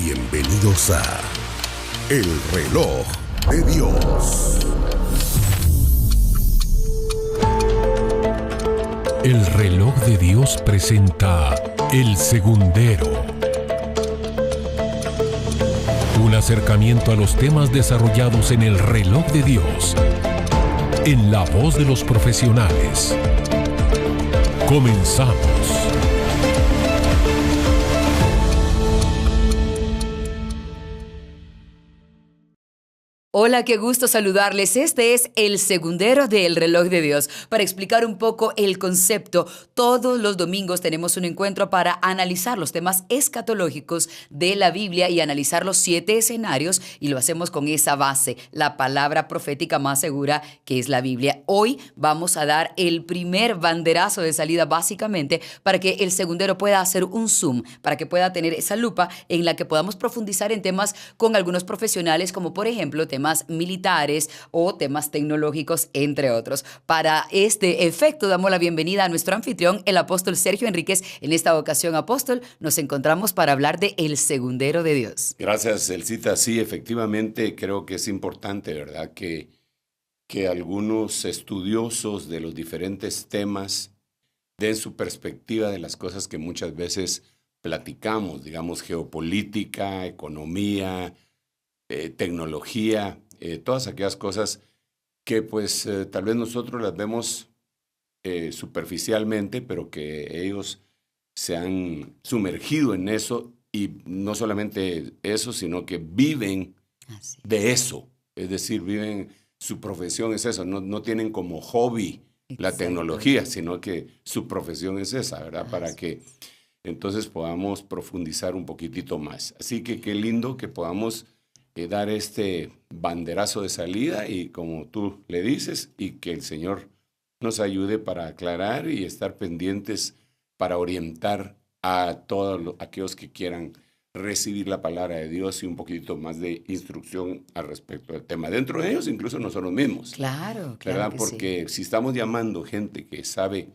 Bienvenidos a El Reloj de Dios. El Reloj de Dios presenta El Segundero. Un acercamiento a los temas desarrollados en El Reloj de Dios, en la voz de los profesionales. Comenzamos. Hola, qué gusto saludarles. Este es El Segundero de El Reloj de Dios. Para explicar un poco el concepto, todos los domingos tenemos un encuentro para analizar los temas escatológicos de la Biblia y analizar los 7 escenarios, y lo hacemos con esa base, la palabra profética más segura que es la Biblia. Hoy vamos a dar el primer banderazo de salida básicamente para que el segundero pueda hacer un zoom, para que pueda tener esa lupa en la que podamos profundizar en temas con algunos profesionales, como por ejemplo temas militares o temas tecnológicos, entre otros. Para este efecto damos la bienvenida a nuestro anfitrión, el apóstol Sergio Enríquez. En esta ocasión, apóstol, nos encontramos para hablar de El Segundero de Dios. Gracias, Elcita. Sí, efectivamente creo que es importante, ¿verdad?, que algunos estudiosos de los diferentes temas den su perspectiva de las cosas que muchas veces platicamos, digamos, geopolítica, economía, tecnología, todas aquellas cosas que pues tal vez nosotros las vemos superficialmente, pero que ellos se han sumergido en eso, y no solamente eso, sino que viven de eso. Es decir, viven, su profesión es eso, no tienen como hobby la tecnología, sino que su profesión es esa, ¿verdad? Para que entonces podamos profundizar un poquitito más. Así que qué lindo que podamos dar este banderazo de salida, y como tú le dices, y que el Señor nos ayude para aclarar y estar pendientes para orientar a todos aquellos que quieran recibir la palabra de Dios y un poquito más de instrucción al respecto del tema. Dentro de ellos incluso nosotros mismos. Claro, ¿verdad? que Porque si estamos llamando gente que sabe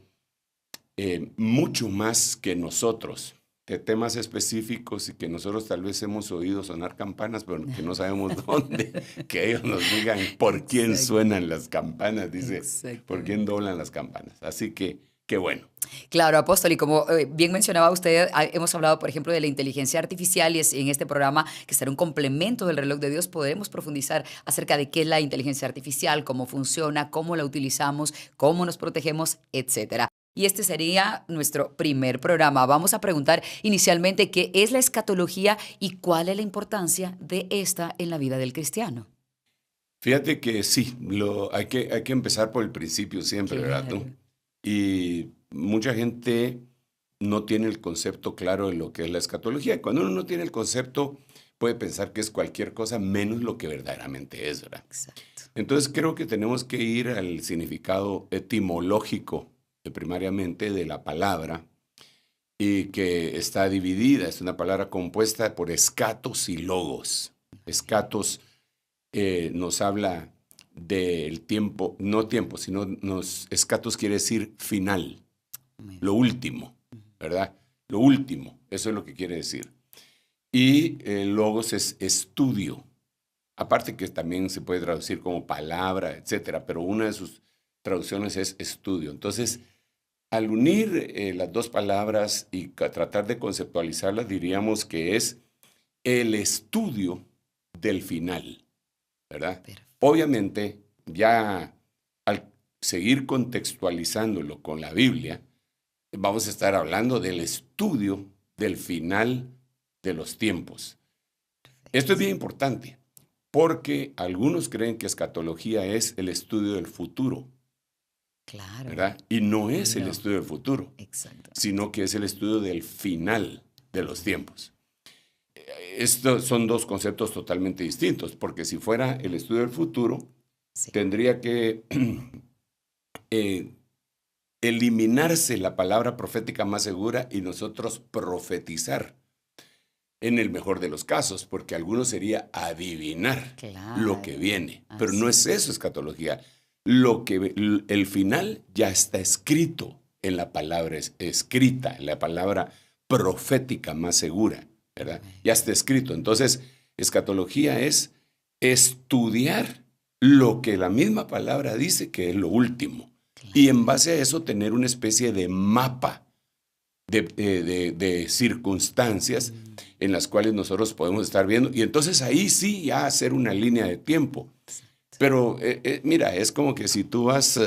mucho más que nosotros de temas específicos, y que nosotros tal vez hemos oído sonar campanas, pero que no sabemos dónde, que ellos nos digan por quién suenan las campanas, dice, por quién doblan las campanas. Así que, qué bueno. Claro, apóstol, y como bien mencionaba usted, hemos hablado, por ejemplo, de la inteligencia artificial, y en este programa, que será un complemento del Reloj de Dios, podemos profundizar acerca de qué es la inteligencia artificial, cómo funciona, cómo la utilizamos, cómo nos protegemos, etcétera. Y este sería nuestro primer programa. Vamos a preguntar inicialmente qué es la escatología y cuál es la importancia de esta en la vida del cristiano. Fíjate que sí, hay que empezar por el principio siempre, Claro. ¿verdad? ¿No? Y mucha gente no tiene el concepto claro de lo que es la escatología. Cuando uno no tiene el concepto, puede pensar que es cualquier cosa menos lo que verdaderamente es, ¿verdad? Exacto. Entonces creo que tenemos que ir al significado etimológico primariamente de la palabra, y que está dividida. Es una palabra compuesta por escatos y logos. Escatos nos habla del tiempo, no tiempo, sino escatos quiere decir final, lo último, ¿verdad? Lo último, eso es lo que quiere decir. Y logos es estudio. Aparte que también se puede traducir como palabra, etcétera, pero una de sus traducciones es estudio. Entonces, al unir las dos palabras y tratar de conceptualizarlas, diríamos que es el estudio del final, ¿verdad? Perfecto. Obviamente, ya al seguir contextualizándolo con la Biblia, vamos a estar hablando del estudio del final de los tiempos. Esto es bien importante, porque algunos creen que escatología es el estudio del futuro. Claro. ¿Verdad? Y no es el estudio del futuro, Exacto. sino que es el estudio del final de los tiempos. Estos son dos conceptos totalmente distintos, porque si fuera el estudio del futuro, tendría que eliminarse la palabra profética más segura y nosotros profetizar, en el mejor de los casos, porque algunos sería adivinar lo que viene. Pero no es eso escatología. El final ya está escrito en la palabra escrita, en la palabra profética más segura, ¿verdad? Ya está escrito. Entonces, escatología es estudiar lo que la misma palabra dice que es lo último. Y en base a eso tener una especie de mapa de circunstancias en las cuales nosotros podemos estar viendo. Y entonces ahí sí ya hacer una línea de tiempo. Pero mira, es como que si tú vas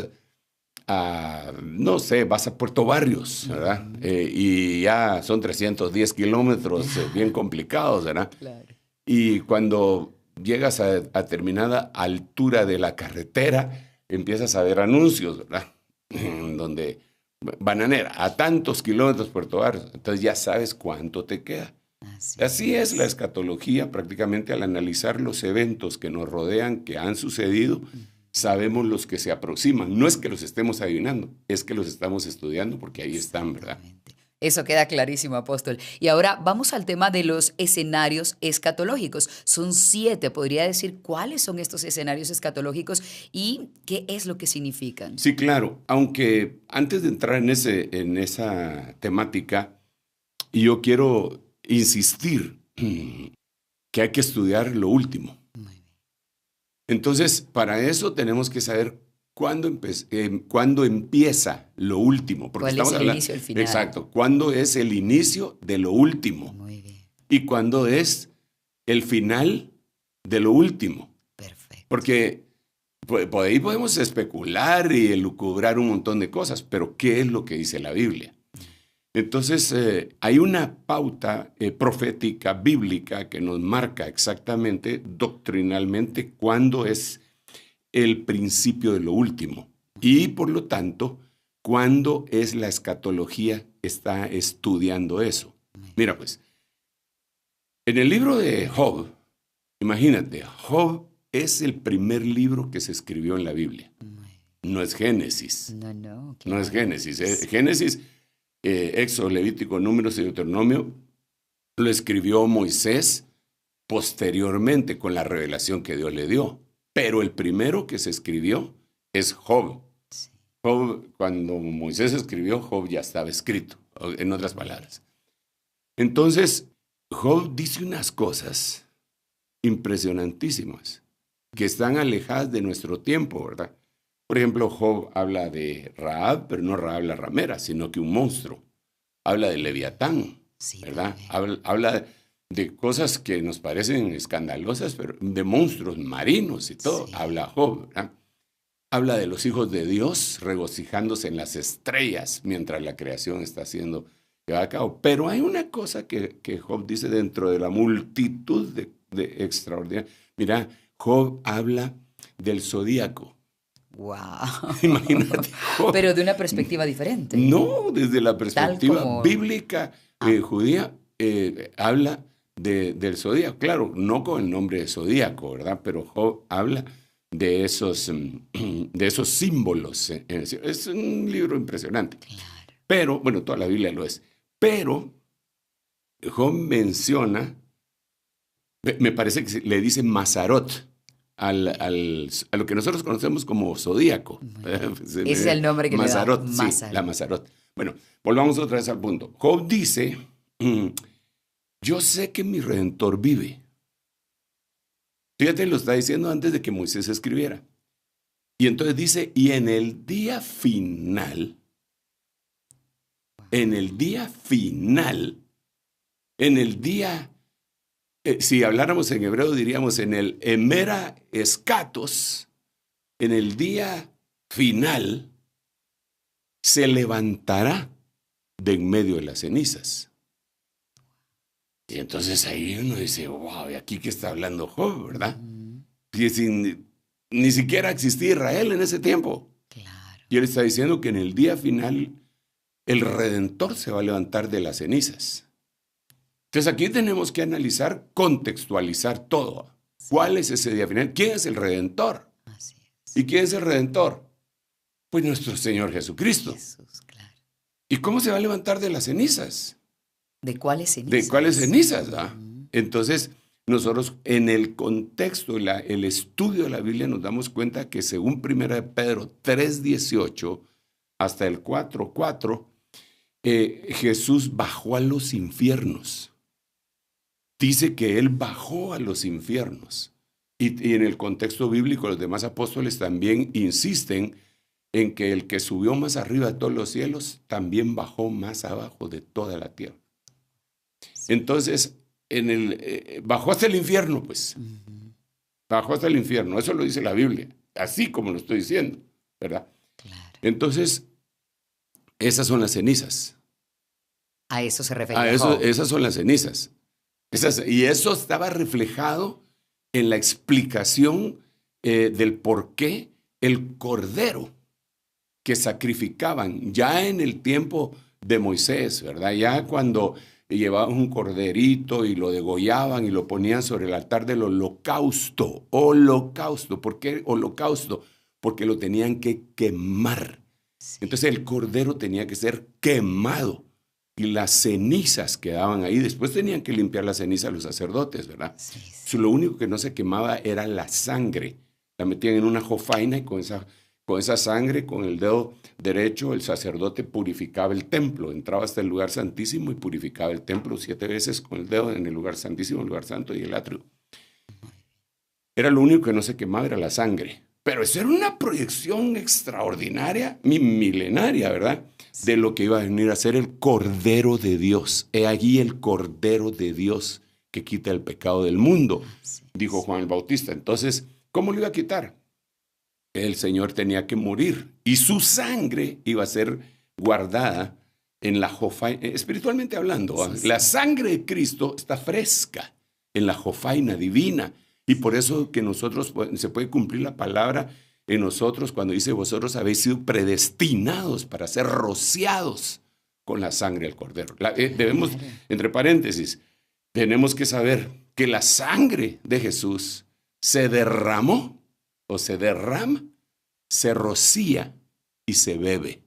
no sé, vas a Puerto Barrios, ¿verdad? Y ya son 310 kilómetros bien complicados, ¿verdad? Claro. Y cuando llegas a determinada altura de la carretera, empiezas a ver anuncios, ¿verdad? Donde, bananera, a tantos kilómetros Puerto Barrios, entonces ya sabes cuánto te queda. Así es la escatología, prácticamente al analizar los eventos que nos rodean, que han sucedido, sabemos los que se aproximan. No es que los estemos adivinando, es que los estamos estudiando porque ahí están, ¿verdad? Eso queda clarísimo, apóstol. Y ahora vamos al tema de los escenarios escatológicos. Son 7, podría decir cuáles son estos escenarios escatológicos y qué es lo que significan. Sí, claro, aunque antes de entrar en esa temática, yo quiero insistir que hay que estudiar lo último. Entonces, para eso tenemos que saber cuándo empieza lo último. Porque ¿Cuál es el inicio, el final? Exacto. ¿Cuándo es el inicio de lo último? Muy bien. Y cuándo es el final de lo último. Perfecto. Porque por ahí podemos especular y elucubrar un montón de cosas, pero ¿qué es lo que dice la Biblia? Entonces, hay una pauta profética, bíblica, que nos marca exactamente, doctrinalmente, cuándo es el principio de lo último. Y, por lo tanto, cuándo es la escatología que está estudiando eso. Mira, pues, en el libro de Job, imagínate, Job es el primer libro que se escribió en la Biblia. No es Génesis. No es Génesis. Génesis... Éxodo, Levítico, Números y Deuteronomio lo escribió Moisés posteriormente con la revelación que Dios le dio. Pero el primero que se escribió es Job. Job, cuando Moisés escribió, Job ya estaba escrito, en otras palabras. Entonces, Job dice unas cosas impresionantísimas que están alejadas de nuestro tiempo, ¿verdad? Por ejemplo, Job habla de Rahab, pero no Rahab la ramera, sino que un monstruo. Habla de Leviatán, ¿verdad? Habla de cosas que nos parecen escandalosas, pero de monstruos marinos y todo. Sí. Habla Job, ¿verdad? Habla de los hijos de Dios regocijándose en las estrellas mientras la creación está siendo llevada a cabo. Pero hay una cosa que Job dice dentro de la multitud de extraordinarias. Mira, Job habla del zodíaco. Wow. Imagínate. Job. Pero de una perspectiva diferente. No, desde la perspectiva bíblica judía, habla del zodíaco. Claro, no con el nombre de zodíaco, ¿verdad? Pero Job habla de esos símbolos. Es un libro impresionante. Claro. Pero, bueno, toda la Biblia lo es. Pero Job menciona, me parece que le dice Mazarot. A lo que nosotros conocemos como zodíaco. Ese es el nombre que Mazarot, le da. Sí, la Mazarot. Bueno, volvamos otra vez al punto. Job dice, yo sé que mi Redentor vive. Fíjate, lo está diciendo antes de que Moisés escribiera. Y entonces dice, y en el día final, si habláramos en hebreo, diríamos en el emera escatos, en el día final, se levantará de en medio de las cenizas. Y entonces ahí uno dice, wow, ¿y aquí qué está hablando Job, verdad? Y ni siquiera existía Israel en ese tiempo. Claro. Y él está diciendo que en el día final, el Redentor se va a levantar de las cenizas. Entonces aquí tenemos que analizar, contextualizar todo. Sí. ¿Cuál es ese día final? ¿Quién es el Redentor? Así es. ¿Y quién es el Redentor? Pues nuestro Señor Jesucristo. Jesús, claro. ¿Y cómo se va a levantar de las cenizas? ¿De cuáles cenizas? ¿De cuáles cenizas? Entonces, nosotros en el contexto, el estudio de la Biblia nos damos cuenta que según 1 Pedro 3:18 hasta el 4:4, Jesús bajó a los infiernos. dice que Él bajó a los infiernos. Y en el contexto bíblico los demás apóstoles también insisten en que el que subió más arriba de todos los cielos también bajó más abajo de toda la tierra. Entonces, bajó hasta el infierno, pues. Bajó hasta el infierno, eso lo dice la Biblia, así como lo estoy diciendo, ¿verdad? Claro. Entonces, esas son las cenizas. A eso se refería Job. Esas son las cenizas. Y eso estaba reflejado en la explicación del por qué el cordero que sacrificaban ya en el tiempo de Moisés, ¿verdad? Ya cuando llevaban un corderito y lo degollaban y lo ponían sobre el altar del holocausto. Holocausto. ¿Por qué holocausto? Porque lo tenían que quemar. Sí. Entonces el cordero tenía que ser quemado y las cenizas quedaban ahí. Después tenían que limpiar las cenizas los sacerdotes, ¿verdad? Sí, sí. Lo único que no se quemaba era la sangre. La metían en una jofaina y con esa sangre, con el dedo derecho, el sacerdote purificaba el templo. Entraba hasta el lugar santísimo y purificaba el templo 7 veces con el dedo en el lugar santísimo, el lugar santo y el atrio. Era lo único que no se quemaba, era la sangre. Pero eso era una proyección extraordinaria, milenaria, ¿verdad? De lo que iba a venir a ser el Cordero de Dios. He allí el Cordero de Dios que quita el pecado del mundo, dijo Juan el Bautista. Entonces, ¿cómo lo iba a quitar? El Señor tenía que morir y su sangre iba a ser guardada en la jofaina, espiritualmente hablando. Sí. La sangre de Cristo está fresca en la jofaina divina y por eso que nosotros se puede cumplir la palabra en nosotros cuando dice vosotros habéis sido predestinados para ser rociados con la sangre del Cordero. Debemos, entre paréntesis, tenemos que saber que la sangre de Jesús se derramó o se derrama, se rocía y se bebe.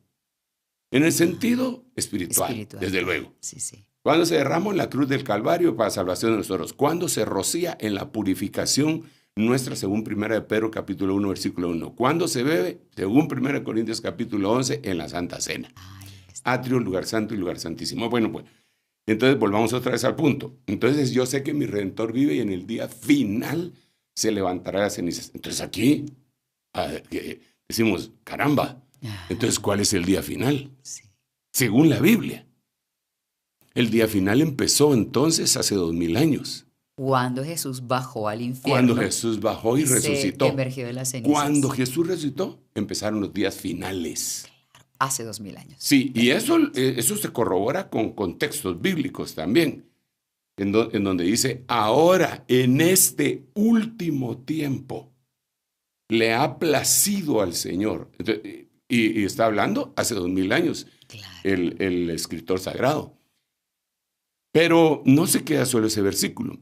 En el sentido espiritual, desde luego. Sí, sí. Cuando se derramó en la cruz del Calvario para salvación de nosotros. Cuando se rocía en la purificación nuestra, según 1 de Pedro capítulo 1, versículo 1. Cuando se bebe, según 1 Corintios capítulo 11, en la Santa Cena. Atrio, lugar santo y lugar santísimo. Bueno, pues, entonces volvamos otra vez al punto. Entonces yo sé que mi Redentor vive y en el día final se levantará las cenizas. Entonces aquí decimos, caramba, entonces ¿cuál es el día final? Sí. Según la Biblia. El día final empezó entonces hace 2000 años. Cuando Jesús bajó al infierno. Cuando Jesús bajó y resucitó. Emergió de las cenizas. Cuando Jesús resucitó, empezaron los días finales. Hace 2000 años. Sí, y eso se corrobora con contextos bíblicos también. En donde dice, ahora en este último tiempo le ha placido al Señor. Entonces, y está hablando hace 2000 años, claro. el escritor sagrado. Pero no se queda solo ese versículo,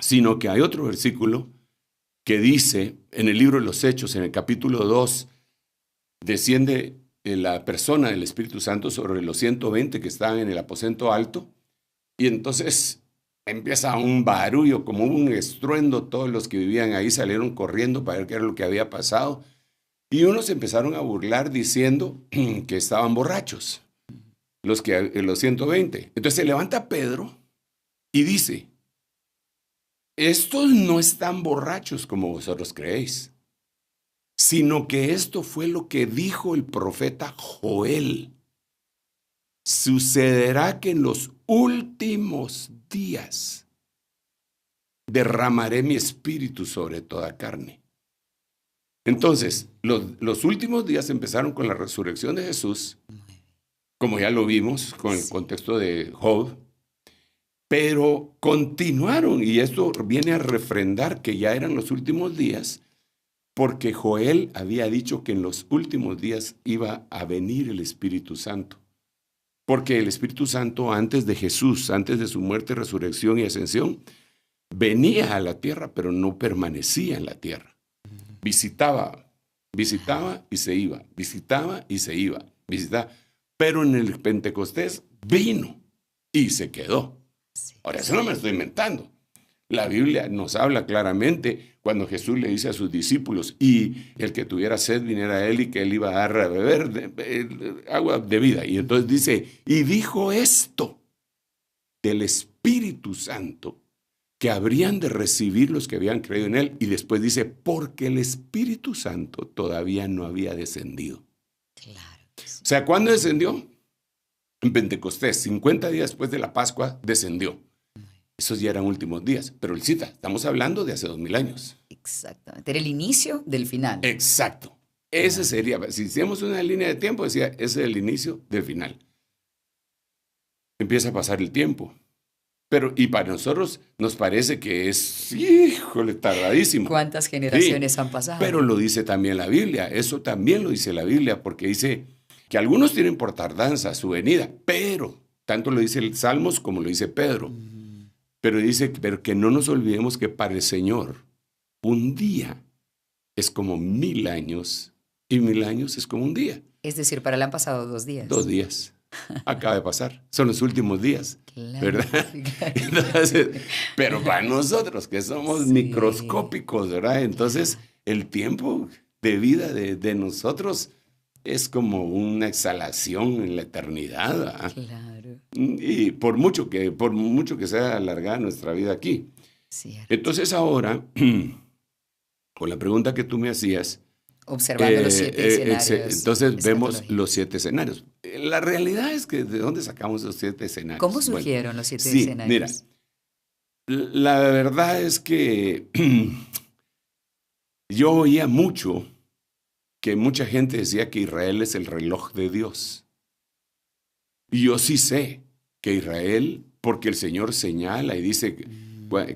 sino que hay otro versículo que dice, en el libro de los Hechos, en el capítulo 2, desciende la persona del Espíritu Santo sobre los 120 que estaban en el aposento alto, y entonces empieza un barullo, como un estruendo. Todos los que vivían ahí salieron corriendo para ver qué era lo que había pasado. Y unos empezaron a burlar diciendo que estaban borrachos, los 120. Entonces se levanta Pedro y dice, estos no están borrachos como vosotros creéis, sino que esto fue lo que dijo el profeta Joel. Sucederá que en los últimos días derramaré mi espíritu sobre toda carne. Entonces, los últimos días empezaron con la resurrección de Jesús, como ya lo vimos con el contexto de Job, pero continuaron, y esto viene a refrendar que ya eran los últimos días, porque Joel había dicho que en los últimos días iba a venir el Espíritu Santo. Porque el Espíritu Santo antes de Jesús, antes de su muerte, resurrección y ascensión, venía a la tierra, pero no permanecía en la tierra. Visitaba y se iba, visitaba y se iba, visitaba. Pero en el Pentecostés vino y se quedó. Ahora, eso no me lo estoy inventando. La Biblia nos habla claramente cuando Jesús le dice a sus discípulos, y el que tuviera sed viniera a él y que él iba a dar a beber agua de vida. Y entonces dice, y dijo esto del Espíritu Santo que habrían de recibir los que habían creído en él. Y después dice, porque el Espíritu Santo todavía no había descendido. Claro. O sea, ¿cuándo descendió? En Pentecostés, 50 días después de la Pascua, descendió. Esos ya eran últimos días. Pero él cita, estamos hablando de hace 2000 años. Exactamente. Era el inicio del final. Exacto. Ese sería, si hicimos una línea de tiempo, decía, ese es el inicio del final. Empieza a pasar el tiempo. Pero, y para nosotros nos parece que es, híjole, tardadísimo. ¿Cuántas generaciones han pasado? Pero lo dice también la Biblia. Eso también lo dice la Biblia, porque dice que algunos tienen por tardanza su venida, pero, tanto lo dice el Salmos como lo dice Pedro. Pero dice, pero que no nos olvidemos que para el Señor, un día es como 1000 años, y 1000 años es como un día. Es decir, para él han pasado 2 días. 2 días. Acaba de pasar. Son los últimos días. Claro, ¿Verdad? claro. Entonces, pero para nosotros que somos microscópicos, ¿verdad? Entonces, el tiempo de vida de nosotros es como una exhalación en la eternidad, ¿verdad? Claro. Y por mucho que sea alargada nuestra vida aquí. Cierto. Entonces ahora, con la pregunta que tú me hacías, Observando los 7 escenarios. entonces vemos escatológicos. los 7 escenarios. La realidad es que ¿de dónde sacamos los 7 escenarios? ¿Cómo surgieron los 7 sí, escenarios? Mira, la verdad es que yo oía mucho que mucha gente decía que Israel es el reloj de Dios. Y yo sí sé que Israel, porque el Señor señala y dice,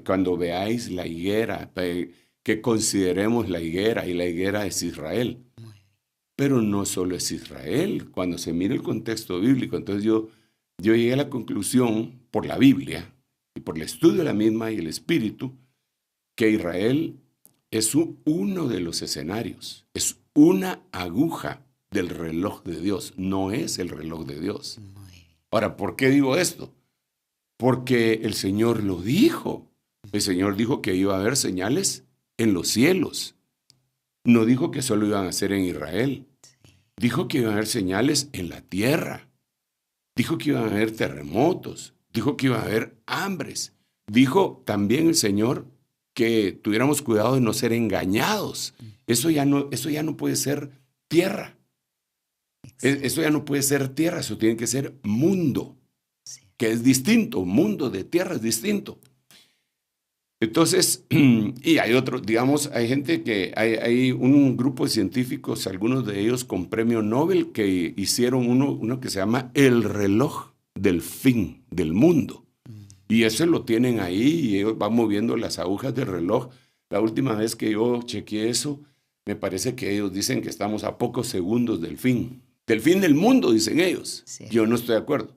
cuando veáis la higuera, que consideremos la higuera, y la higuera es Israel. Pero no solo es Israel, cuando se mira el contexto bíblico. Entonces yo llegué a la conclusión, por la Biblia, y por el estudio de la misma y el Espíritu, que Israel es uno de los escenarios, es una aguja del reloj de Dios, no es el reloj de Dios. Ahora, ¿por qué digo esto? Porque el Señor lo dijo. El Señor dijo que iba a haber señales en los cielos. No dijo que solo iban a ser en Israel. Dijo que iban a haber señales en la tierra. Dijo que iban a haber terremotos. Dijo que iban a haber hambres. Dijo también el Señor que tuviéramos cuidado de no ser engañados. Eso ya no puede ser tierra. Eso ya no puede ser tierra, eso tiene que ser mundo, que es distinto. Mundo de tierra es distinto. Entonces, y hay otros, digamos, hay gente que, hay un grupo de científicos, algunos de ellos con premio Nobel, que hicieron uno que se llama el reloj del fin del mundo. Y ese lo tienen ahí y ellos van moviendo las agujas del reloj. La última vez que yo chequeé eso, me parece que ellos dicen que estamos a pocos segundos del fin. Del fin del mundo, dicen ellos. Sí. Yo no estoy de acuerdo.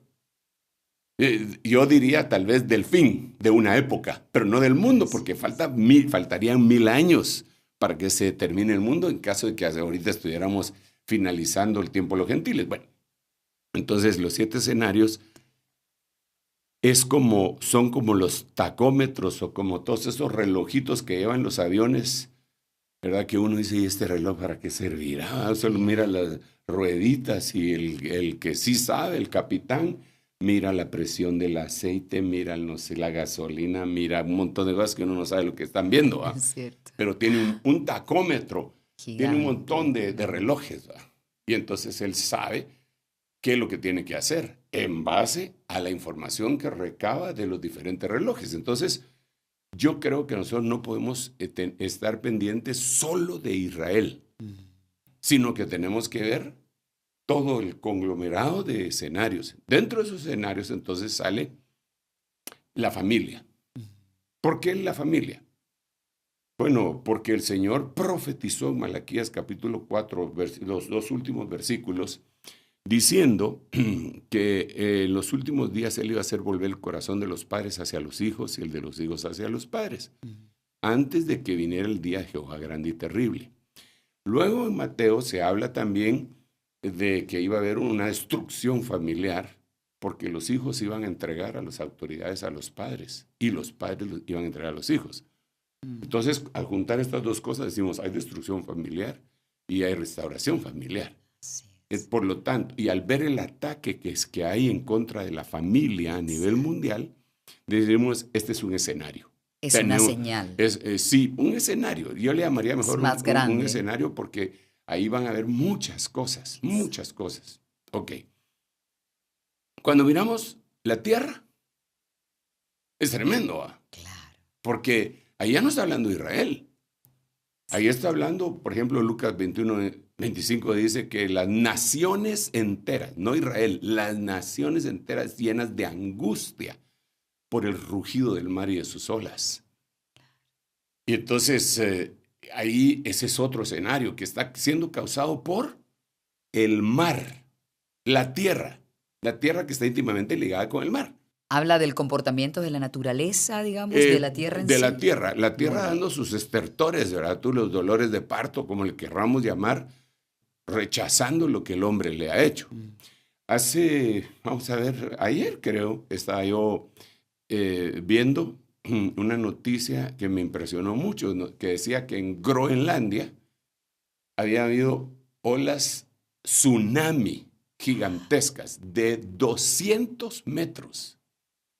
Yo diría tal vez del fin de una época, pero no del mundo, porque faltarían 1000 años para que se termine el mundo en caso de que ahorita estuviéramos finalizando el tiempo de los gentiles. Bueno, entonces los 7 escenarios son como los tacómetros o como todos esos relojitos que llevan los aviones, ¿verdad? Que uno dice, ¿y este reloj para qué servirá? Solo mira las rueditas y el que sí sabe, el capitán, mira la presión del aceite, mira, no sé, la gasolina, mira un montón de cosas que uno no sabe lo que están viendo, ¿va? Es cierto. Pero tiene un tacómetro, Gigante. tiene un montón de relojes, ¿va? Y entonces él sabe qué es lo que tiene que hacer en base a la información que recaba de los diferentes relojes. Entonces, yo creo que nosotros no podemos estar pendientes solo de Israel, sino que tenemos que ver todo el conglomerado de escenarios. Dentro de esos escenarios, entonces, sale la familia. ¿Por qué la familia? Bueno, porque el Señor profetizó en Malaquías capítulo 4, los 2 últimos versículos, diciendo que en los últimos días Él iba a hacer volver el corazón de los padres hacia los hijos y el de los hijos hacia los padres, antes de que viniera el día de Jehová grande y terrible. Luego en Mateo se habla también de que iba a haber una destrucción familiar, porque los hijos iban a entregar a las autoridades a los padres, y los padres los iban a entregar a los hijos. Entonces, al juntar estas dos cosas, decimos, hay destrucción familiar y hay restauración familiar. Por lo tanto, y al ver el ataque que hay en contra de la familia a nivel mundial, Decimos, este es un escenario. Es una señal. Sí, un escenario. Yo le llamaría mejor más grande. Un escenario porque ahí van a haber muchas cosas, muchas cosas. Ok. Cuando miramos la tierra, es tremendo, ¿va? Claro. Porque ahí ya no está hablando Israel. Ahí está hablando, por ejemplo, Lucas 21:25 dice que las naciones enteras, no Israel, las naciones enteras llenas de angustia por el rugido del mar y de sus olas. Y entonces ahí ese es otro escenario que está siendo causado por el mar, la tierra que está íntimamente ligada con el mar. Habla del comportamiento de la naturaleza, digamos, de la tierra en sí. De la tierra dando sus estertores, ¿verdad? Tú, los dolores de parto, como le querramos llamar, rechazando lo que el hombre le ha hecho. Vamos a ver, ayer creo, estaba yo viendo una noticia que me impresionó mucho, ¿no? Que decía que en Groenlandia había habido olas tsunami gigantescas de 200 metros.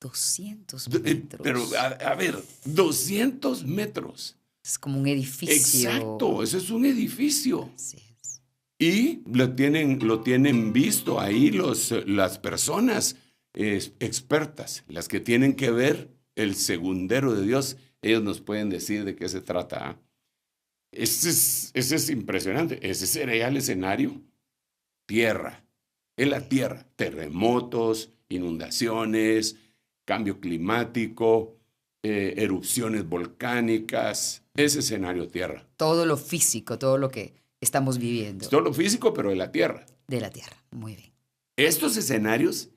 200 metros. Pero, a ver, 200 metros. Es como un edificio. Exacto, eso es un edificio. Así es. Y lo tienen visto ahí las personas expertas, las que tienen que ver el segundero de Dios. Ellos nos pueden decir de qué se trata. Ese es impresionante. Ese sería el escenario. Tierra. Es la tierra. Terremotos, inundaciones, cambio climático, erupciones volcánicas, ese escenario tierra. Todo lo físico, todo lo que estamos viviendo. Todo lo físico, pero de la tierra. De la tierra, muy bien. Estos escenarios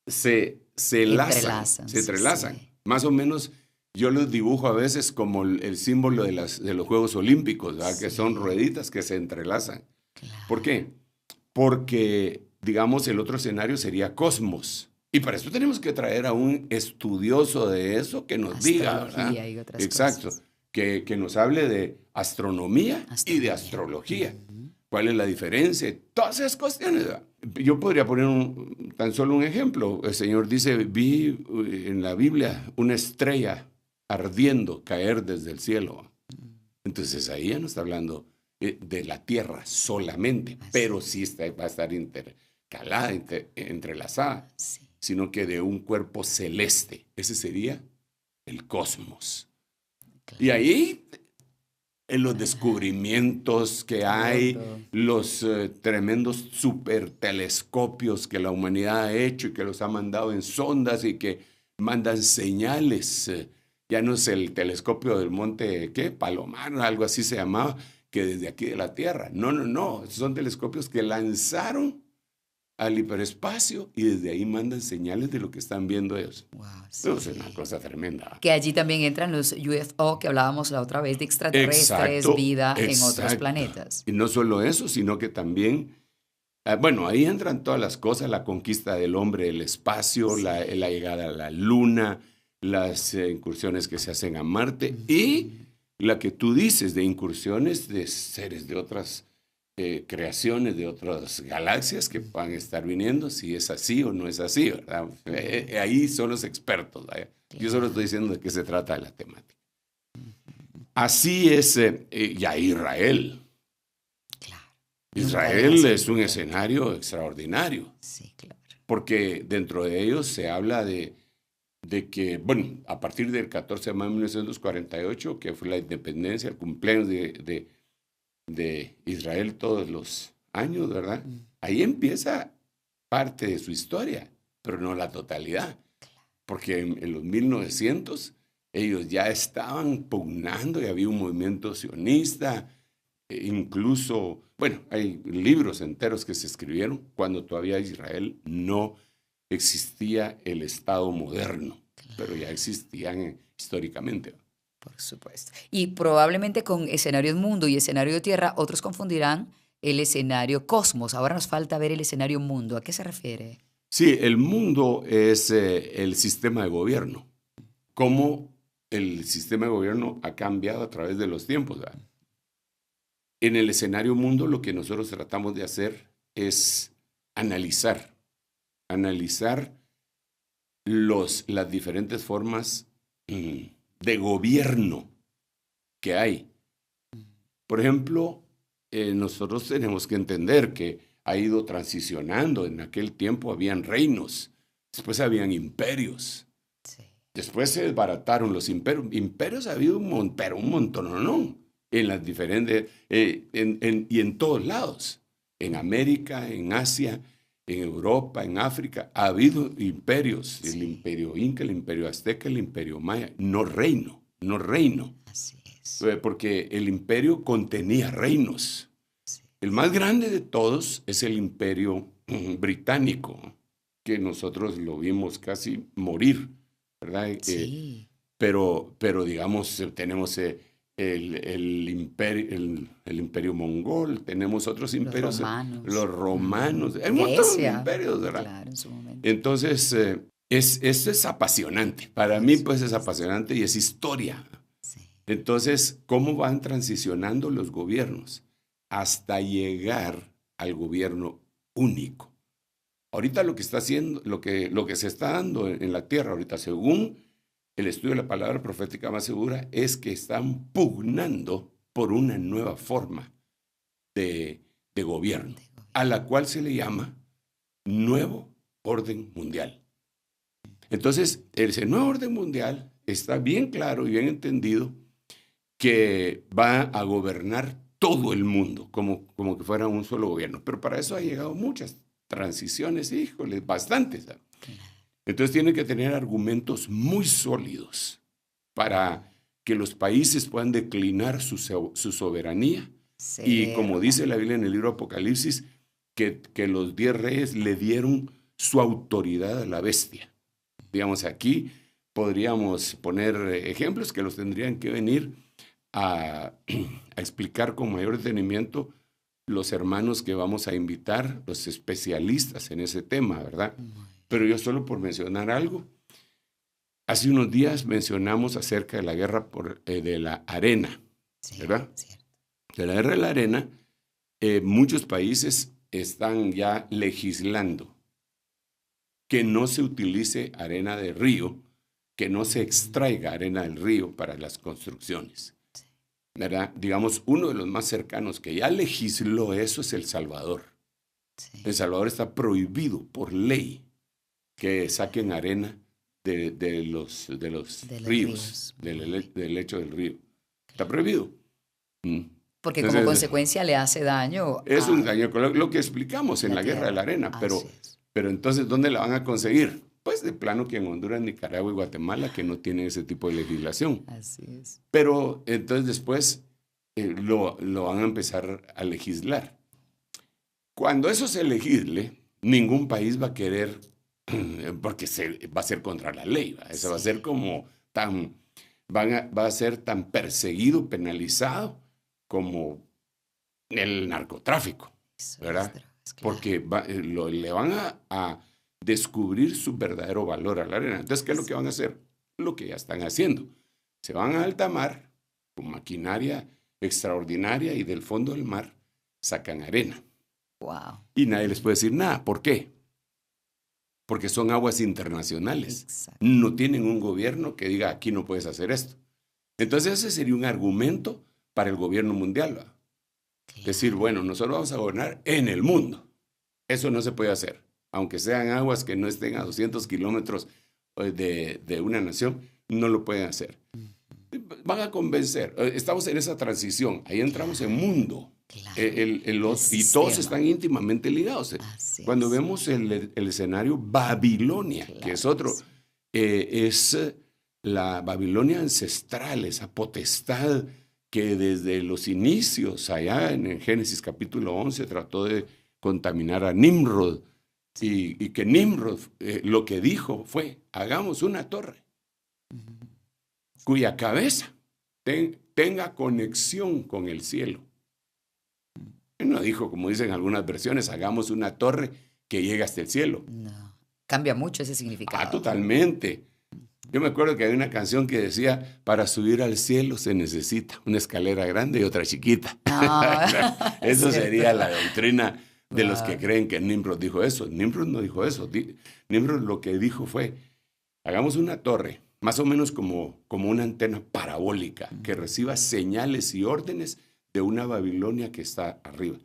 se entrelazan. Sí. Más o menos yo los dibujo a veces como el símbolo de los Juegos Olímpicos, ¿verdad? Sí. Que son rueditas que se entrelazan. Claro. ¿Por qué? Porque, digamos, el otro escenario sería cosmos. Y para eso tenemos que traer a un estudioso de eso que nos diga, ¿verdad? Y otras Exacto. Cosas. Que nos hable de astronomía y de astrología. ¿Cuál es la diferencia? Todas esas cuestiones, ¿verdad? Yo podría poner tan solo un ejemplo. El Señor dice, vi en la Biblia una estrella ardiendo caer desde el cielo. Entonces ahí ya no está hablando de la tierra solamente, pero sí va a estar intercalada, entrelazada, Sí. Sino que de un cuerpo celeste. Ese sería el cosmos. Claro. Y ahí, en los descubrimientos que hay, los tremendos supertelescopios que la humanidad ha hecho y que los ha mandado en sondas y que mandan señales. Ya no es el telescopio del monte, Palomar, algo así se llamaba, que desde aquí de la Tierra. No. Son telescopios que lanzaron al hiperespacio y desde ahí mandan señales de lo que están viendo ellos. Wow, sí. Es una cosa tremenda. Que allí también entran los UFO que hablábamos la otra vez de extraterrestres, vida en otros planetas. Y no solo eso, sino que también, ahí entran todas las cosas, la conquista del hombre, el espacio, la llegada a la luna, las incursiones que se hacen a Marte y la que tú dices de incursiones de seres de otras creaciones de otras galaxias que van a estar viniendo, si es así o no es así, ¿verdad? Ahí son los expertos, ¿verdad? Yo solo estoy diciendo de qué se trata de la temática. Así es ya Israel. Claro. Israel es un escenario extraordinario. Sí, claro. Porque dentro de ellos se habla de que, a partir del 14 de mayo de 1948, que fue la independencia, el cumpleaños de Israel todos los años, ¿verdad? Ahí empieza parte de su historia, pero no la totalidad. Porque en los 1900 ellos ya estaban pugnando y había un movimiento sionista, incluso, hay libros enteros que se escribieron cuando todavía Israel no existía el Estado moderno, pero ya existían históricamente. Por supuesto. Y probablemente con escenarios mundo y escenario tierra, otros confundirán el escenario cosmos. Ahora nos falta ver el escenario mundo. ¿A qué se refiere? Sí, el mundo es el sistema de gobierno. Cómo el sistema de gobierno ha cambiado a través de los tiempos, ¿verdad? En el escenario mundo lo que nosotros tratamos de hacer es analizar las diferentes formas de gobierno que hay. Por ejemplo, nosotros tenemos que entender que ha ido transicionando. En aquel tiempo habían reinos, después habían imperios. Sí. Después se desbarataron los imperios. Imperios ha habido pero un montón, ¿no? En las diferentes, y en todos lados. En América, en Asia, en Europa, en África, ha habido imperios. Sí. El imperio inca, el imperio azteca, el imperio maya. No reino. Así es. Porque el imperio contenía reinos. Sí. El más grande de todos es el imperio británico, que nosotros lo vimos casi morir, ¿verdad? Sí. Pero digamos, tenemos el imperio mongol, tenemos otros imperios. Los romanos. Hay un montón de imperios, ¿verdad? Claro, en su momento. Entonces, esto es apasionante. Para mí, pues, es apasionante y es historia. Sí. Entonces, ¿cómo van transicionando los gobiernos hasta llegar al gobierno único? Ahorita lo que está haciendo, lo que se está dando en la tierra ahorita, según el estudio de la palabra profética más segura, es que están pugnando por una nueva forma de gobierno, a la cual se le llama nuevo orden mundial. Entonces, ese nuevo orden mundial está bien claro y bien entendido que va a gobernar todo el mundo, como que fuera un solo gobierno. Pero para eso ha llegado muchas transiciones, híjole, bastantes. ¿Sabes? Entonces tienen que tener argumentos muy sólidos para que los países puedan declinar su soberanía. Sí, y como dice la Biblia en el libro Apocalipsis, que los 10 reyes le dieron su autoridad a la bestia. Digamos, aquí podríamos poner ejemplos que los tendrían que venir a explicar con mayor detenimiento los hermanos que vamos a invitar, los especialistas en ese tema, ¿verdad? Pero yo solo por mencionar algo, hace unos días mencionamos acerca de la guerra de la arena, ¿verdad? Cierto. De la guerra de la arena, muchos países están ya legislando que no se utilice arena de río, que no se extraiga arena del río para las construcciones, ¿verdad? Digamos, uno de los más cercanos que ya legisló eso es El Salvador. Sí. El Salvador está prohibido por ley que saquen arena de los ríos, del lecho del río. Está prohibido. Porque entonces, como consecuencia le hace daño. Es un daño, lo que explicamos en la guerra de la arena. Pero entonces, ¿dónde la van a conseguir? Pues de plano que en Honduras, Nicaragua y Guatemala, que no tienen ese tipo de legislación. Así es. Pero entonces después lo van a empezar a legislar. Cuando eso se legisle, ningún país va a querer, porque va a ser contra la ley. Eso va a ser como va a ser tan perseguido, penalizado como el narcotráfico, ¿verdad? Claro. Porque le van a descubrir su verdadero valor a la arena. Entonces, ¿qué es lo que van a hacer? Lo que ya están haciendo. Se van a alta mar con maquinaria extraordinaria y del fondo del mar sacan arena. Wow. Y nadie les puede decir nada. ¿Por qué? Porque son aguas internacionales. Exacto. No tienen un gobierno que diga, aquí no puedes hacer esto. Entonces, ese sería un argumento para el gobierno mundial, ¿va? Claro. Decir, bueno, nosotros vamos a gobernar en el mundo. Eso no se puede hacer. Aunque sean aguas que no estén a 200 kilómetros de una nación, no lo pueden hacer. Van a convencer. Estamos en esa transición. Ahí entramos en mundo. Claro. Y todos están íntimamente ligados. Cuando vemos el escenario Babilonia, claro, que es otro, es la Babilonia ancestral, esa potestad que desde los inicios, allá en Génesis capítulo 11, trató de contaminar a Nimrod. Y que Nimrod lo que dijo fue, hagamos una torre cuya cabeza tenga conexión con el cielo. Él no dijo, como dicen algunas versiones, hagamos una torre que llegue hasta el cielo. No, cambia mucho ese significado. Totalmente. Yo me acuerdo que hay una canción que decía, para subir al cielo se necesita una escalera grande y otra chiquita. Eso sería la doctrina de los que creen que Nimrod dijo eso. Nimrod no dijo eso. Nimrod lo que dijo fue, Hagamos una torre, más o menos como una antena parabólica, que reciba señales y órdenes de una Babilonia que está arriba.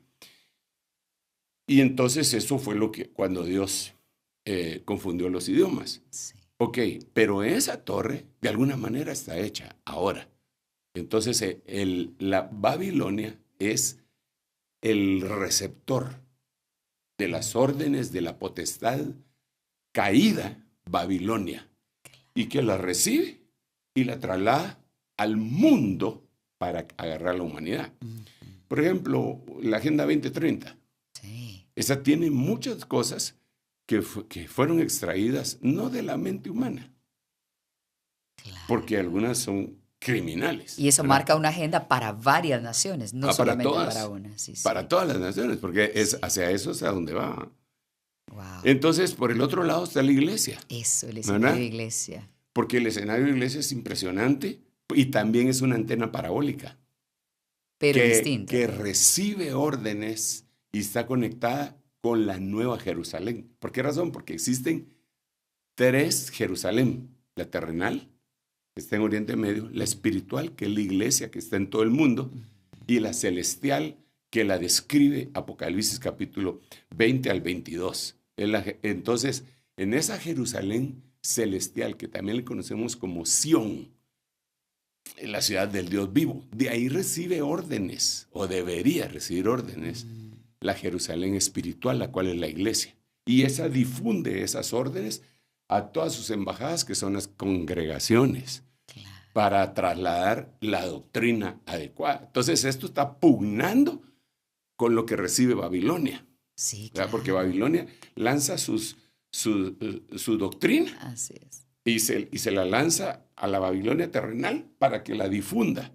Y entonces eso fue lo que cuando Dios confundió los idiomas. Sí. Ok, pero esa torre de alguna manera está hecha ahora. Entonces la Babilonia es el receptor de las órdenes de la potestad caída Babilonia, y que la recibe y la traslada al mundo para agarrar a la humanidad. Por ejemplo, la Agenda 2030. Sí. Esa tiene muchas cosas que fueron extraídas no de la mente humana, Claro. porque algunas son criminales. Y eso ¿verdad? marca una agenda para varias naciones, no Para solamente todas, para una. Sí, sí. para todas las naciones, porque hacia eso es a donde va. Wow. Entonces, por el otro lado está la iglesia, Eso, el ¿verdad? escenario de iglesia. porque el escenario de la iglesia es impresionante y también es una antena parabólica. Pero distinto. Que recibe órdenes y está conectada con la Nueva Jerusalén. ¿Por qué razón? Porque existen 3 Jerusalén. La terrenal, que está en Oriente Medio, la espiritual, que es la iglesia que está en todo el mundo, y la celestial, que la describe Apocalipsis capítulo 20 al 22. Entonces, en esa Jerusalén celestial, que también le conocemos como Sión, en la ciudad del Dios vivo, de ahí recibe órdenes, o debería recibir órdenes, la Jerusalén espiritual, la cual es la iglesia. Y esa difunde esas órdenes a todas sus embajadas, que son las congregaciones, Claro. para trasladar la doctrina adecuada. Entonces, esto está pugnando con lo que recibe Babilonia, Sí, ¿verdad? claro. Porque Babilonia lanza su doctrina Así es. y se la lanza a la Babilonia terrenal para que la difunda.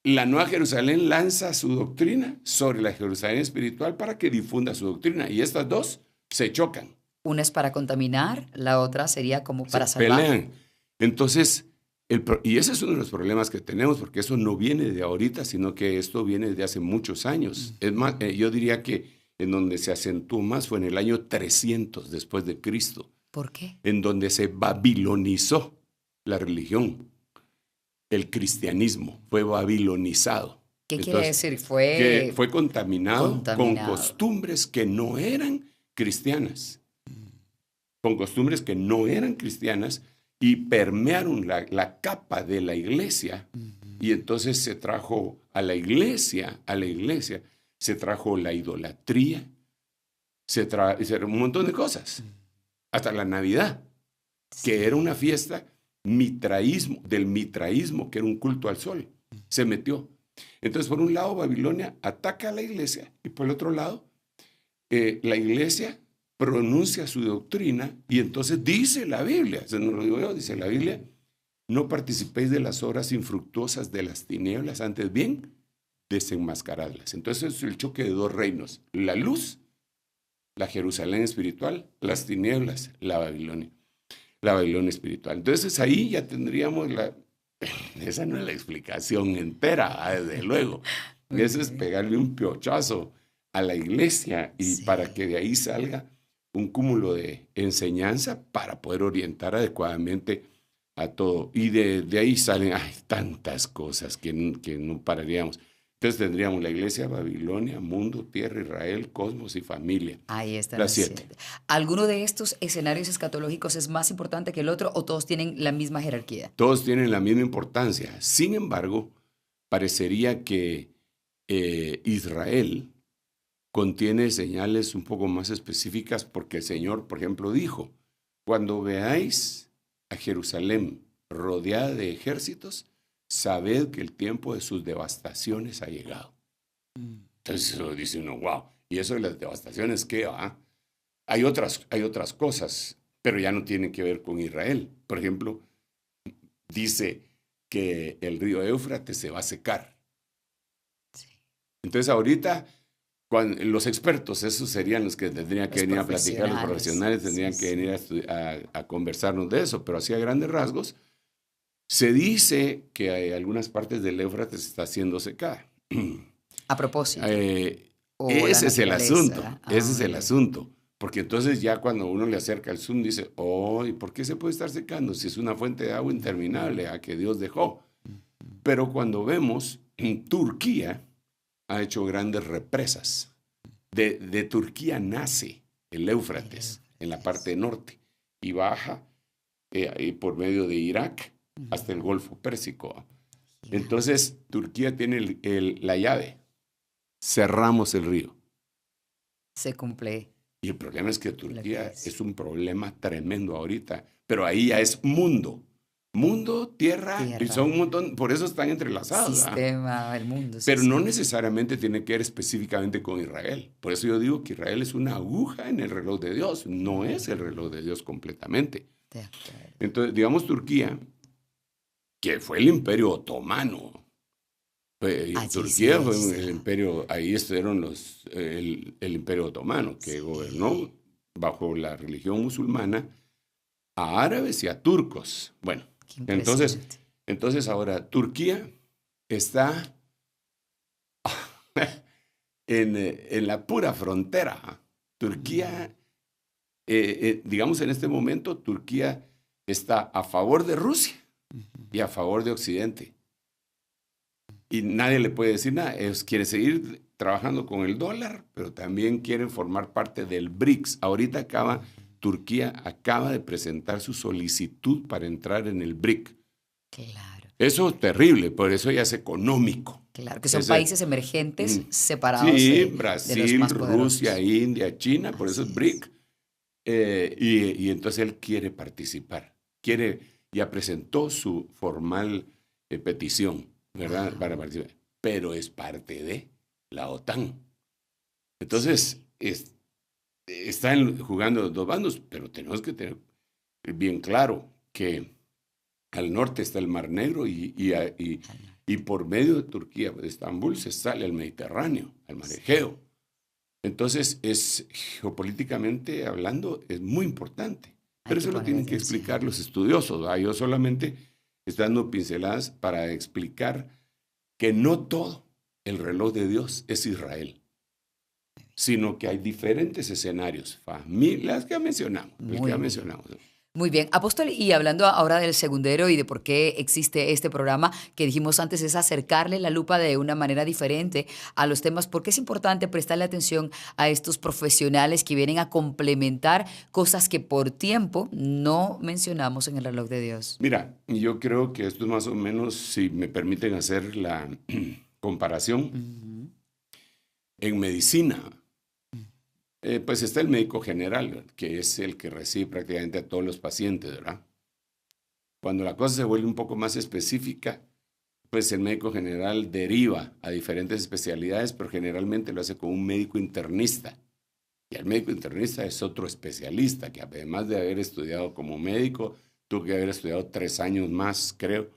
La Nueva Jerusalén lanza su doctrina sobre la Jerusalén espiritual para que difunda su doctrina. Y estas dos se chocan, Una es para contaminar, la otra sería como para se salvar. pelean. Entonces, y ese es uno de los problemas que tenemos, porque eso no viene de ahorita, sino que esto viene de hace muchos años. Es más, yo diría que en donde se acentuó más fue en el año 300 después de Cristo, ¿Por qué? en donde se babilonizó la religión. El cristianismo fue babilonizado. ¿Qué quiere Entonces, decir? que fue contaminado con Contaminado. costumbres que no eran cristianas. Con costumbres que no eran cristianas y permearon la capa de la iglesia. Y entonces se trajo a la iglesia, se trajo la idolatría, un montón de cosas. Hasta la Navidad, que era una fiesta del mitraísmo, que era un culto al sol, se metió. Entonces, por un lado, Babilonia ataca a la iglesia, y por el otro lado, la iglesia pronuncia su doctrina, y entonces dice la Biblia, no lo digo yo, dice la Biblia, no participéis de las obras infructuosas de las tinieblas, antes bien, desenmascaradlas. Entonces es el choque de 2 reinos, la luz, la Jerusalén espiritual, las tinieblas, la Babilonia espiritual. Entonces ahí ya tendríamos esa no es la explicación entera, desde luego. Eso es pegarle un piochazo a la iglesia y Sí. para que de ahí salga un cúmulo de enseñanza para poder orientar adecuadamente a todo. Y de ahí salen tantas cosas que no pararíamos. Entonces tendríamos la iglesia, Babilonia, mundo, tierra, Israel, cosmos y familia. Ahí está. Las 7. ¿Alguno de estos escenarios escatológicos es más importante que el otro o todos tienen la misma jerarquía? Todos tienen la misma importancia. Sin embargo, parecería que Israel contiene señales un poco más específicas porque el Señor, por ejemplo, dijo, cuando veáis a Jerusalén rodeada de ejércitos, sabed que el tiempo de sus devastaciones ha llegado. Entonces eso dice uno, wow. Y eso de las devastaciones, ¿qué va? Hay otras cosas, pero ya no tienen que ver con Israel. Por ejemplo, dice que el río Éufrates se va a secar. Sí. Entonces ahorita, los expertos, esos serían los que tendrían que Los venir a platicar, los profesionales tendrían sí, que venir a conversarnos de eso, pero así a grandes rasgos, se dice que hay algunas partes del Éufrates está siendo secada. A propósito. O Ese la es el naturaleza. asunto, ese es el ya. asunto. Porque entonces ya cuando uno le acerca el zoom dice, oh, ¿y por qué se puede estar secando si es una fuente de agua interminable a que Dios dejó? Pero cuando vemos, Turquía ha hecho grandes represas. De Turquía nace el Éufrates en la parte norte y baja por medio de Irak hasta el Golfo Pérsico. Entonces, Turquía tiene la llave. Cerramos el río. Se cumple. Y el problema es que Turquía es un problema tremendo ahorita. Pero ahí ya es mundo. Mundo, tierra, y son un montón, por eso están entrelazados. Sistema, el mundo. Pero no necesariamente tiene que ver específicamente con Israel. Por eso yo digo que Israel es una aguja en el reloj de Dios, no es el reloj de Dios completamente. Entonces, digamos Turquía, que fue el Imperio Otomano. Turquía fue el imperio, ahí estuvieron el Imperio Otomano, que gobernó bajo la religión musulmana a árabes y a turcos. Bueno, entonces ahora Turquía está en la pura frontera. Turquía, digamos en este momento, Turquía está a favor de Rusia y a favor de Occidente. Y nadie le puede decir nada. Ellos quieren seguir trabajando con el dólar, pero también quieren formar parte del BRICS. Ahorita Turquía acaba de presentar su solicitud para entrar en el BRIC. Claro. Eso es terrible, por eso ya es económico. Claro, que son países emergentes separados. Sí, Brasil, Rusia, India, China, por eso es BRIC. Y entonces él quiere participar. Ya presentó su formal petición, ¿verdad? Para participar. Pero es parte de la OTAN. Entonces, están jugando los dos bandos, pero tenemos que tener bien claro que al norte está el Mar Negro y por medio de Turquía, de Estambul, se sale al Mediterráneo, al Mar Egeo. Entonces, geopolíticamente hablando, es muy importante. Pero eso lo tienen que explicar los estudiosos, ¿verdad? Yo solamente estoy dando pinceladas para explicar que no todo el reloj de Dios es Israel, sino que hay diferentes escenarios, familias que mencionamos, Muy bien, apóstol, y hablando ahora del segundero y de por qué existe este programa, que dijimos antes es acercarle la lupa de una manera diferente a los temas, porque es importante prestarle atención a estos profesionales que vienen a complementar cosas que por tiempo no mencionamos en el reloj de Dios. Mira, yo creo que esto es más o menos, si me permiten hacer la comparación, en medicina. Pues está el médico general, que es el que recibe prácticamente a todos los pacientes, ¿verdad? Cuando la cosa se vuelve un poco más específica, pues el médico general deriva a diferentes especialidades, pero generalmente lo hace con un médico internista. Y el médico internista es otro especialista, que además de haber estudiado como médico, tuvo que haber estudiado 3 años más, creo.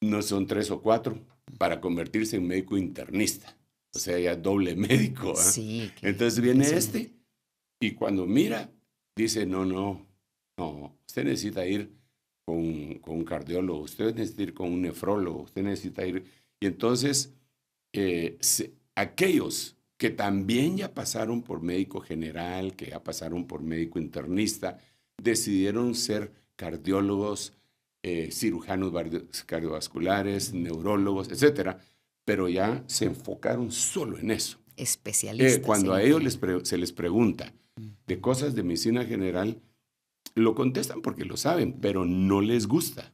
No son 3 o 4, para convertirse en médico internista. O sea, ya doble médico. Sí, entonces viene y cuando mira, dice, no, usted necesita ir con un cardiólogo, usted necesita ir con un nefrólogo, usted necesita ir. Y entonces, aquellos que también ya pasaron por médico general, que ya pasaron por médico internista, decidieron ser cardiólogos, cirujanos cardiovasculares, neurólogos, etcétera. Pero ya se enfocaron solo en eso. Especialistas. Cuando a ellos se les pregunta de cosas de medicina general, lo contestan porque lo saben, pero no les gusta,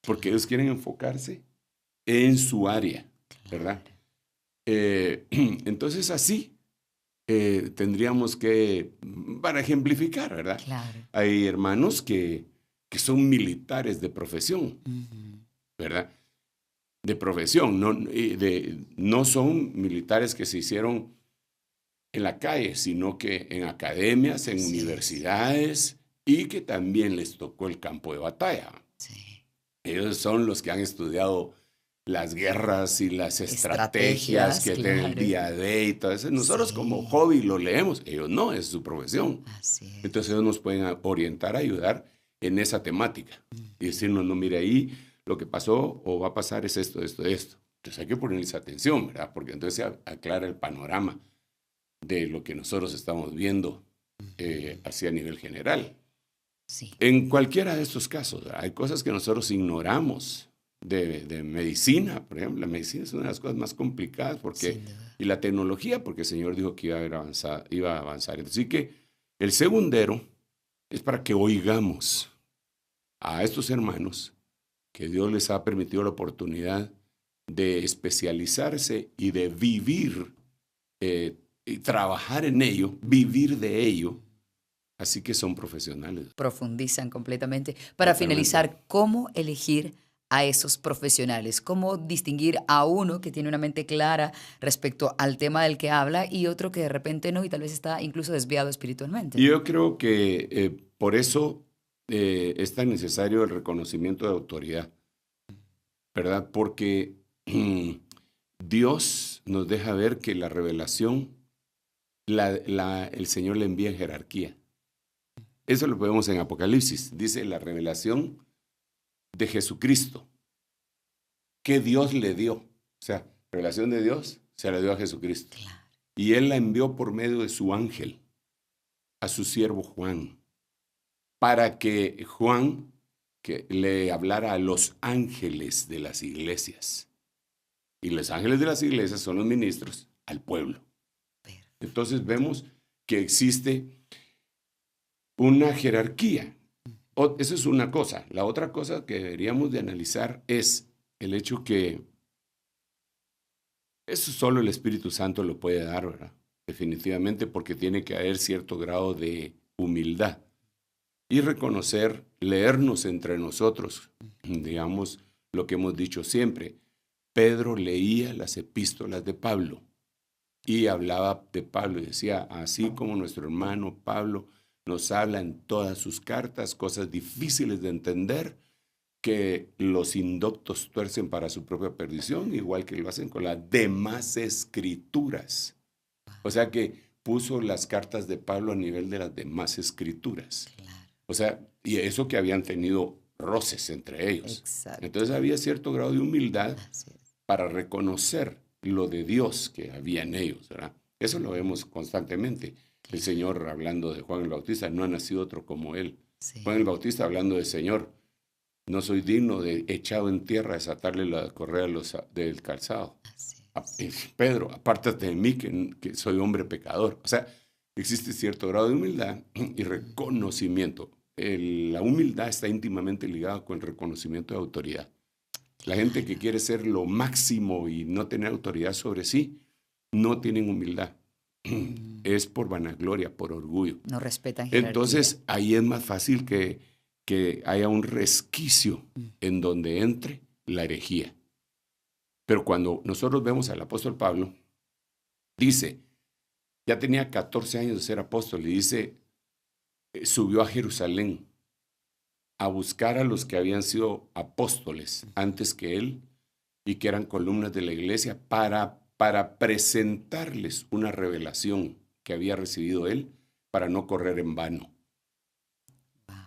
porque ellos quieren enfocarse en su área, ¿verdad? Entonces así tendríamos que, para ejemplificar, ¿verdad? Claro. Hay hermanos que son militares de profesión, ¿verdad? De profesión, no son militares que se hicieron en la calle, sino que en academias, en universidades, y que también les tocó el campo de batalla. Sí. Ellos son los que han estudiado las guerras y las estrategias que tienen el día a día y todo eso. Nosotros como hobby lo leemos, ellos no, es su profesión. Así es. Entonces ellos nos pueden orientar, ayudar en esa temática. Y decirnos, no, mire ahí, lo que pasó o va a pasar es esto. Entonces hay que ponerles atención, ¿verdad? Porque entonces se aclara el panorama de lo que nosotros estamos viendo así a nivel general. Sí. En cualquiera de estos casos, hay cosas que nosotros ignoramos de medicina, por ejemplo. La medicina es una de las cosas más complicadas y la tecnología, porque el Señor dijo que iba a avanzar. Así que el segundero es para que oigamos a estos hermanos que Dios les ha permitido la oportunidad de especializarse y de vivir y trabajar en ello, vivir de ello. Así que son profesionales. Profundizan completamente. Para finalizar, ¿cómo elegir a esos profesionales? ¿Cómo distinguir a uno que tiene una mente clara respecto al tema del que habla y otro que de repente no y tal vez está incluso desviado espiritualmente? Yo creo que por eso es tan necesario el reconocimiento de autoridad, ¿verdad? Porque Dios nos deja ver que la revelación, el Señor le envía en jerarquía. Eso lo vemos en Apocalipsis. Dice la revelación de Jesucristo que Dios le dio. O sea, revelación de Dios se la dio a Jesucristo. Claro. Y Él la envió por medio de su ángel a su siervo Juan, para que Juan que le hablara a los ángeles de las iglesias. Y los ángeles de las iglesias son los ministros al pueblo. Entonces vemos que existe una jerarquía. Eso es una cosa. La otra cosa que deberíamos de analizar es el hecho que eso solo el Espíritu Santo lo puede dar, ¿verdad? Definitivamente, porque tiene que haber cierto grado de humildad y reconocer, leernos entre nosotros, digamos lo que hemos dicho siempre. Pedro leía las epístolas de Pablo y hablaba de Pablo y decía, así como nuestro hermano Pablo nos habla en todas sus cartas, cosas difíciles de entender, que los indoctos tuercen para su propia perdición, igual que lo hacen con las demás escrituras. O sea que puso las cartas de Pablo a nivel de las demás escrituras. O sea, y eso que habían tenido roces entre ellos. Exacto. Entonces había cierto grado de humildad para reconocer lo de Dios que había en ellos, ¿verdad? Eso lo vemos constantemente. El Señor, hablando de Juan el Bautista, no ha nacido otro como él. Sí. Juan el Bautista, hablando del Señor, no soy digno de echado en tierra desatarle la correa del calzado. Pedro, apártate de mí que soy hombre pecador. O sea, existe cierto grado de humildad y reconocimiento. La humildad está íntimamente ligada con el reconocimiento de autoridad. La gente que quiere ser lo máximo y no tener autoridad sobre sí, no tienen humildad. Es por vanagloria, por orgullo. No respetan jerarquía. Entonces, ahí es más fácil que haya un resquicio en donde entre la herejía. Pero cuando nosotros vemos al apóstol Pablo, dice, ya tenía 14 años de ser apóstol y dice, subió a Jerusalén a buscar a los que habían sido apóstoles antes que él y que eran columnas de la iglesia para presentarles una revelación que había recibido él para no correr en vano.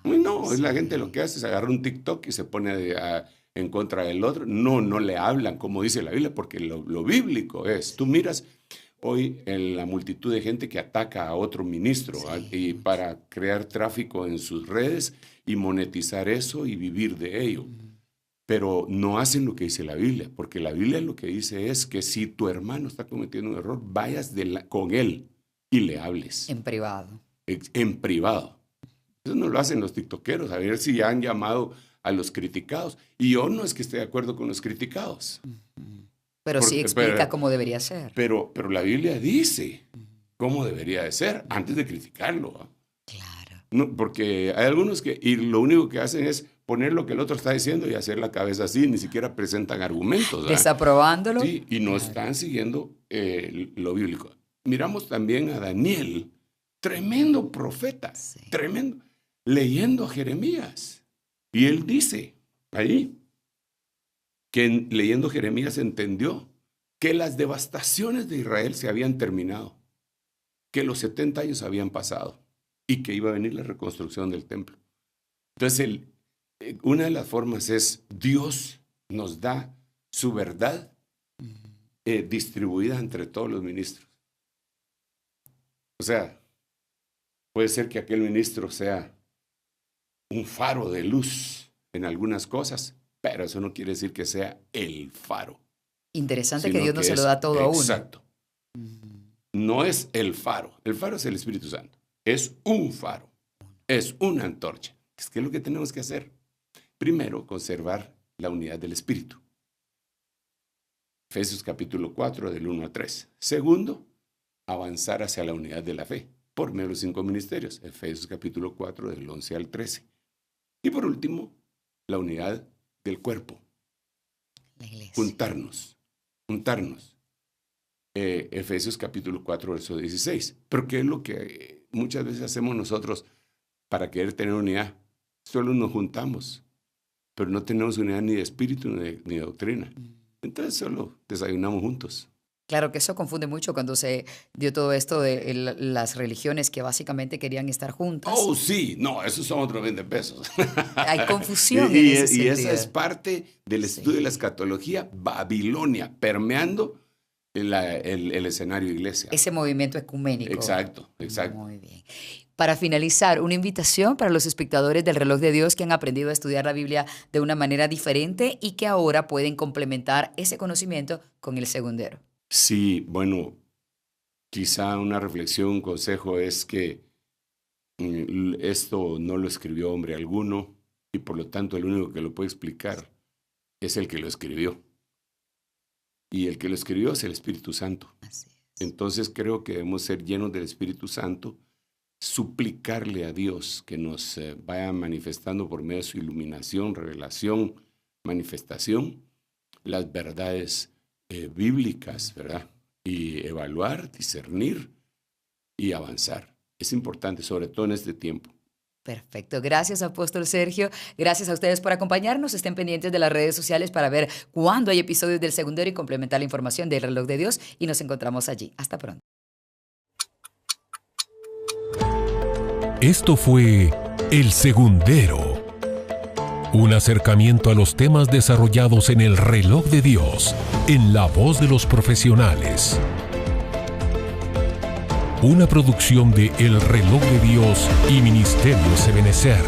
No, es la gente lo que hace es agarrar un TikTok y se pone en contra del otro. No le hablan como dice la Biblia, porque lo bíblico es, tú miras hoy en la multitud de gente que ataca a otro ministro y para crear tráfico en sus redes y monetizar eso y vivir de ello. Pero no hacen lo que dice la Biblia, porque la Biblia lo que dice es que si tu hermano está cometiendo un error, vayas con él y le hables. En privado. En privado. Eso no lo hacen los tiktokeros, a ver si ya han llamado a los criticados. Y yo no es que esté de acuerdo con los criticados. Pero sí explica cómo debería ser. Pero la Biblia dice cómo debería de ser antes de criticarlo. Claro. No, porque hay algunos y lo único que hacen es poner lo que el otro está diciendo y hacer la cabeza así, ni siquiera presentan argumentos. Desaprobándolo. Sí, y no están siguiendo lo bíblico. Miramos también a Daniel, tremendo profeta, tremendo, leyendo a Jeremías. Y él dice ahí que leyendo Jeremías entendió que las devastaciones de Israel se habían terminado, que los 70 años habían pasado y que iba a venir la reconstrucción del templo. Entonces, una de las formas es Dios nos da su verdad distribuida entre todos los ministros. O sea, Puede ser que aquel ministro sea un faro de luz en algunas cosas, pero eso no quiere decir que sea el faro. Interesante que Dios no se lo da todo a uno. Exacto. No es el faro es el Espíritu Santo. Es un faro, es una antorcha. ¿Qué es lo que tenemos que hacer? Primero, conservar la unidad del Espíritu. Efesios capítulo 4, del 1 al 3. Segundo, avanzar hacia la unidad de la fe por medio de los 5 ministerios. Efesios capítulo 4, del 11 al 13. Y por último, la unidad del cuerpo. La iglesia. Juntarnos. Efesios capítulo 4, verso 16. Pero ¿qué es lo que muchas veces hacemos nosotros para querer tener unidad? Solo nos juntamos, pero no tenemos unidad ni de espíritu ni de doctrina. Entonces solo desayunamos juntos. Claro que eso confunde mucho cuando se dio todo esto de las religiones que básicamente querían estar juntas. Oh, sí. No, esos son otros 20 pesos. Hay confusión y en ese sentido. esa es parte del estudio de la escatología Babilonia, permeando el escenario iglesia. Ese movimiento ecuménico. Exacto. Muy bien. Para finalizar, una invitación para los espectadores del Reloj de Dios que han aprendido a estudiar la Biblia de una manera diferente y que ahora pueden complementar ese conocimiento con el segundero. Sí, bueno, quizá una reflexión, un consejo es que esto no lo escribió hombre alguno y por lo tanto el único que lo puede explicar es el que lo escribió. Y el que lo escribió es el Espíritu Santo. Así es. Entonces creo que debemos ser llenos del Espíritu Santo, suplicarle a Dios que nos vaya manifestando por medio de su iluminación, revelación, manifestación, las verdades bíblicas, ¿verdad? Y evaluar, discernir y avanzar. Es importante, sobre todo en este tiempo. Perfecto. Gracias, Apóstol Sergio. Gracias a ustedes por acompañarnos. Estén pendientes de las redes sociales para ver cuándo hay episodios del segundero y complementar la información del Reloj de Dios. Y nos encontramos allí. Hasta pronto. Esto fue El Segundero. Un acercamiento a los temas desarrollados en el Reloj de Dios, en la voz de los profesionales. Una producción de El Reloj de Dios y Ministerio Ebenecer.